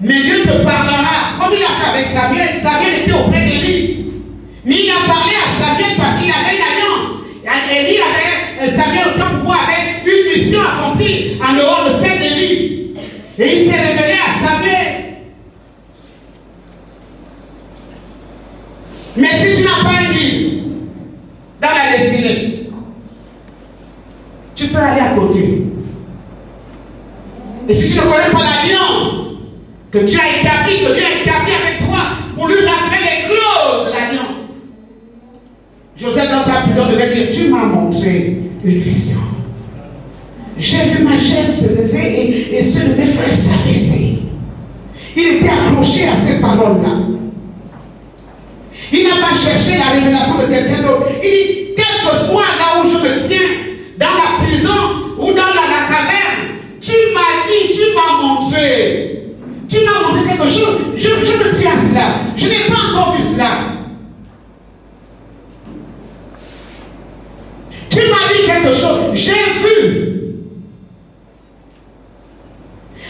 Mais Dieu te parlera. Comme il a fait avec Samuel, Samuel était auprès d'Élie. Mais il a parlé à Samuel parce qu'il avait une alliance. Élie avait, Samuel autant pour moi avait une mission accomplie en dehors de celle d'Élie. Et il s'est révélé à Samuel. Mais si tu n'as pas un livre dans la destinée, tu peux aller à côté. Et si tu ne connais pas l'alliance que Dieu a établie, que Dieu a établie avec toi, pour lui rappeler les clauses de l'alliance. Joseph dans sa prison devait dire, tu m'as montré une vision. J'ai vu ma chair se lever et ceux de mes frères s'abaisser. Il était accroché à ces paroles-là. Il n'a pas cherché la révélation de quelqu'un d'autre. Il dit, quel que soit là où je me tiens, dans la prison ou dans la caverne, tu m'as dit, tu m'as montré. Tu m'as montré quelque chose. Je me tiens à cela. Je n'ai pas encore vu cela. Tu m'as dit quelque chose. J'ai vu.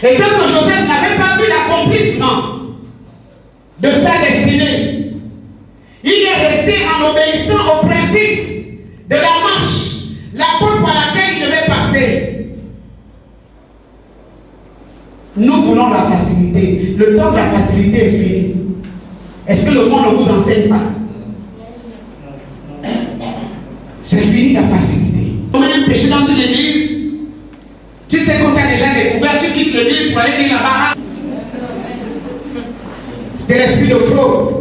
Et quand Joseph n'avait pas vu l'accomplissement de sa destinée, il est resté en obéissant au principe de la marche, la porte par laquelle il devait passer. Nous voulons la facilité. Le temps de la facilité est fini. Est-ce que le monde ne vous enseigne pas? C'est fini la facilité. Comme un péché dans une église, tu sais qu'on t'a déjà découvert, tu quittes l'église pour aller dire là-bas. C'était l'esprit de fraude.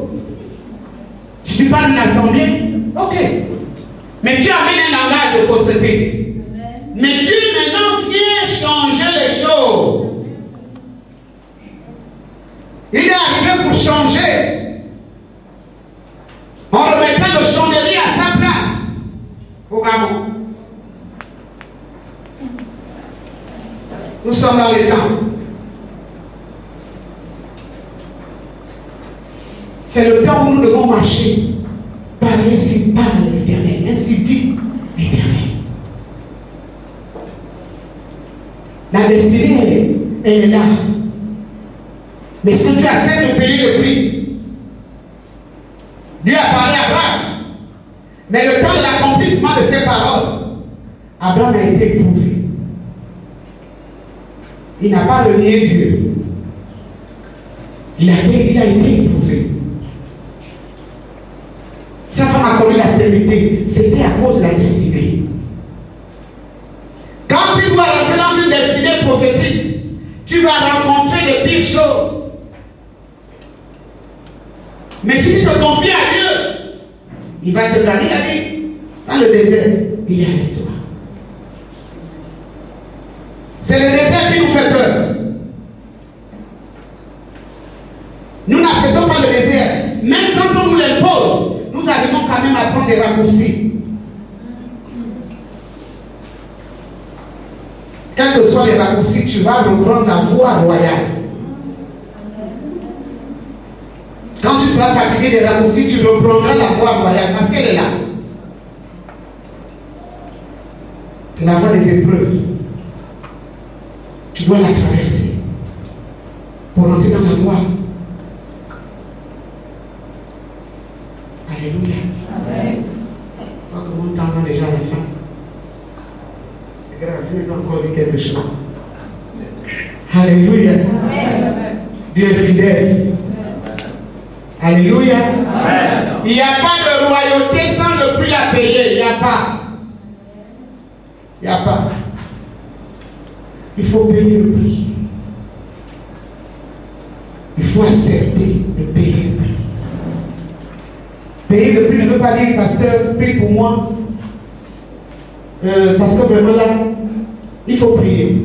Tu parles d'une assemblée, ok. Mais tu amènes un langage de fausseté. Mais Dieu maintenant vient changer les choses. Il est arrivé pour changer. En remettant le chandelier à sa place. Au Gabon. Nous sommes dans les temps. C'est le temps où nous devons marcher. Parler ainsi parle l'Éternel. Ainsi dit l'Éternel. La destinée, elle est là. Mais est-ce que tu acceptes de payer le prix? Dieu a parlé à Abraham. Mais le temps de l'accomplissement de ses paroles, Abraham a été éprouvé. Il n'a pas renié Dieu. Il a été éprouvé. Sa femme a connu la stérilité. C'était à cause de la destinée. Quand tu dois rentrer dans une destinée prophétique, tu vas rencontrer les pires choses. Mais si tu te confies à Dieu, il va te garder la vie. Dans le désert, il est avec toi. C'est le désert qui nous fait peur. Nous n'acceptons pas le désert. Même quand on nous l'impose, nous arrivons quand même à prendre des raccourcis. Quels que soient les raccourcis, tu vas reprendre la voie royale. Quand tu seras fatigué des raccourcis, tu reprendras la voie royale parce qu'elle est là. La voie des épreuves. Tu dois la traverser pour entrer dans la gloire. Alléluia. Amen. Je crois que mon temps va déjà à la fin. Je vais encore dire quelque chose. Alléluia. Amen. Dieu est fidèle. Alléluia. Amen. Il n'y a pas de royauté sans le prix à payer. Il n'y a pas. Il n'y a pas. Il faut payer le prix. Il faut accepter de payer le prix. Payer le prix ne veut pas dire, pasteur, prie pour moi. Parce que vraiment là, il faut prier.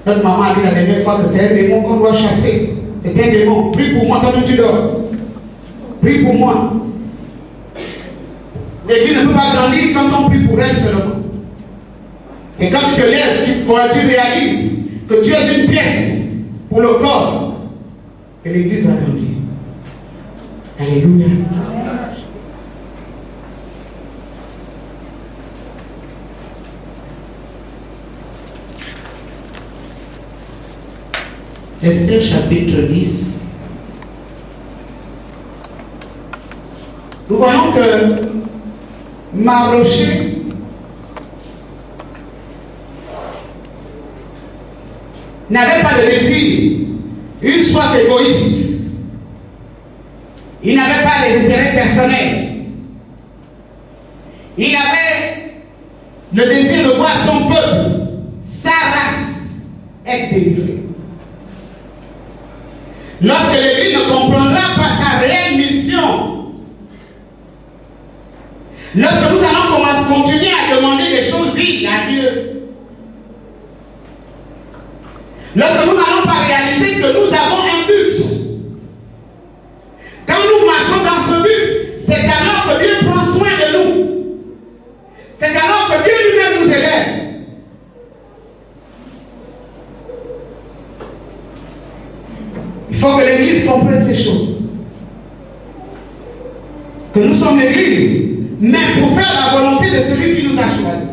Notre maman a dit la dernière fois que c'est un démon qu'on doit chasser. C'est un démon. Prie pour moi quand tu dors. Prie pour moi. L'église ne peut pas grandir quand on prie pour elle seulement. Et quand tu te lèves, tu réalises que tu es une pièce pour le corps. Et l'église va grandir. Alléluia. Esther chapitre 10. Nous voyons que Mardochée n'avait pas de désir, une soif égoïste. Il n'avait pas les intérêts personnels. Il avait le désir de voir son peuple, sa race, être délivrée. Lorsque l'Église ne comprendra pas sa réelle mission, lorsque nous allons continuer à demander des choses vides à Dieu, lorsque nous n'allons pas réaliser que nous avons un but, quand nous marchons dans ce but, c'est alors que Dieu prend soin de nous. C'est alors que Dieu lui-même nous élève. Il faut que l'Église comprenne ces choses. Que nous sommes l'Église, mais pour faire la volonté de celui qui nous a choisis.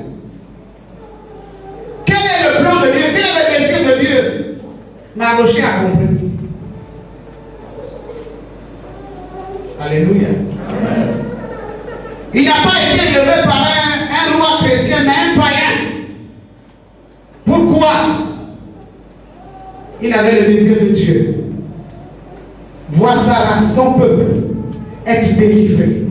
Quel est le plan de Dieu? Quel est le désir de Dieu? Mardochée a compris. Alléluia. Amen. Il n'a pas été élevé par un roi chrétien, mais un païen. Pourquoi? Il avait le désir de Dieu. Voir sa race, son peuple, être délivré.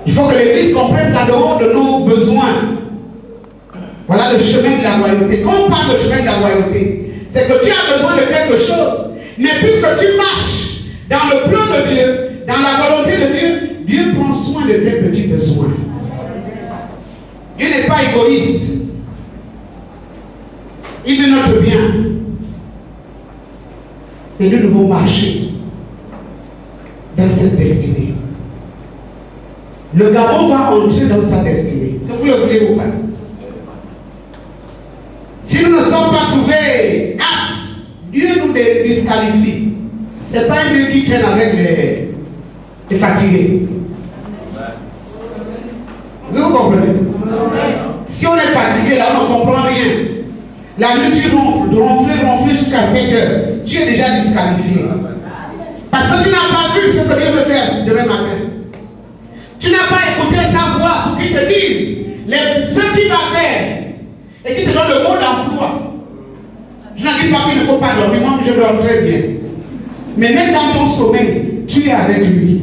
Il faut que l'Église comprenne qu'en dehors de nos besoins, voilà le chemin de la royauté. Quand on parle de chemin de la royauté, c'est que tu as besoin de quelque chose. Mais puisque tu marches dans le plan de Dieu, dans la volonté de Dieu, Dieu prend soin de tes petits besoins. Dieu n'est pas égoïste. Il veut notre bien. Et nous devons marcher dans cette destinée. Le Gabon va entrer dans sa destinée. Vous le voulez ou pas? Si nous ne sommes pas trouvés aptes, Dieu nous disqualifie. Ce n'est pas un Dieu qui traîne avec les fatigués. Vous comprenez? Si on est fatigué, là, on ne comprend rien. La nuit, tu ronfles jusqu'à 5 heures. Tu es déjà disqualifié. Parce que tu n'as pas vu ce que Dieu veut faire demain matin. Tu n'as pas écouté sa voix pour qu'il te dise ce qu'il va faire et qu'il te donne le mot d'emploi. Je ne dis pas qu'il ne faut pas dormir. Moi, je dors très bien. Mais même dans ton sommeil, tu es avec lui.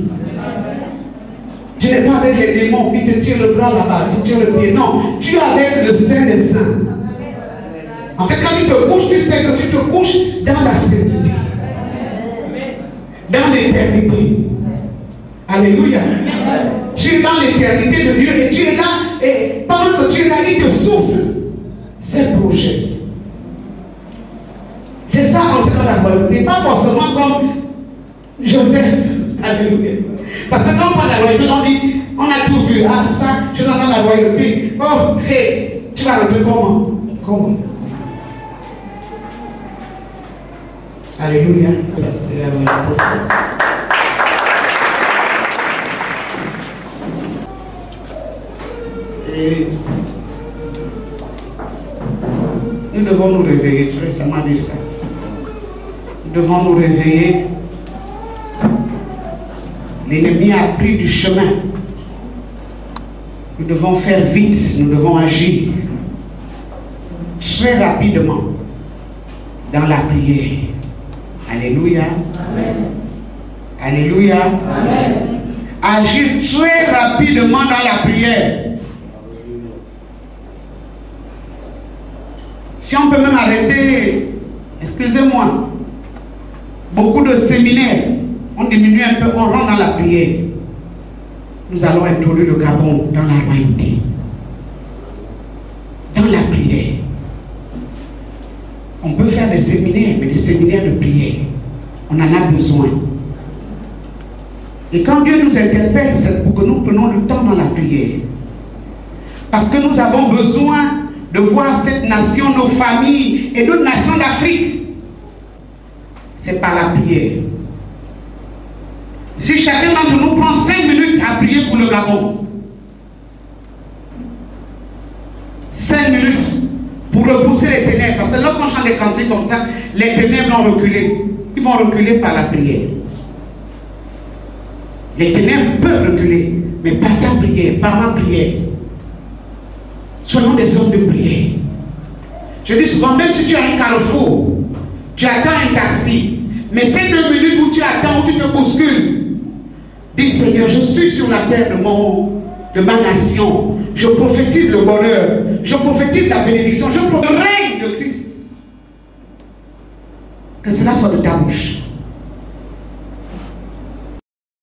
Tu n'es pas avec les démons qui te tirent le bras là-bas, qui tirent le pied. Non, tu es avec le Saint des Saints. En fait, quand tu te couches, tu sais que tu te couches dans la sainteté. Dans l'éternité. Alléluia. Tu es dans l'éternité de Dieu et tu es là. Et pendant que tu es là, il te souffle ses projets. C'est ça entrer dans la royauté. Pas forcément comme Joseph. Alléluia. Parce que quand on parle de la royauté, on dit, on a tout vu. Ah, ça, je suis dans la royauté. Oh, hey, tu vas rentrer comment? Comment? Alléluia. Et nous devons nous réveiller. Tu sais, ça m'a dit ça. Nous devons nous réveiller. L'ennemi a pris du chemin. Nous devons faire vite. Nous devons agir très rapidement dans la prière. Alléluia. Amen. Alléluia. Amen. Agir très rapidement dans la prière. Si on peut même arrêter, excusez-moi, beaucoup de séminaires, on diminue un peu, on rentre dans la prière. Nous allons introduire le Gabon dans la royauté. Dans la prière. On peut faire des séminaires, mais des séminaires de prière. On en a besoin. Et quand Dieu nous interpelle, c'est pour que nous prenions le temps dans la prière. Parce que nous avons besoin de voir cette nation, nos familles et d'autres nations d'Afrique. C'est par la prière. Si chacun d'entre nous prend 5 minutes à prier pour le Gabon, 5 minutes pour pour repousser les ténèbres. Parce que lorsqu'on chante des cantiques comme ça, les ténèbres vont reculer. Ils vont reculer par la prière. Les ténèbres peuvent reculer, mais par ta prière, par ma prière. Soyons des hommes de prière. Je dis souvent, même si tu as un carrefour, tu attends un taxi, mais ces 2 minutes où tu attends, où tu te bouscules, dis Seigneur, je suis sur la terre de ma nation. Je prophétise le bonheur. Je prophétise la bénédiction. Je prophétise le règne de Christ. Que cela soit de ta bouche.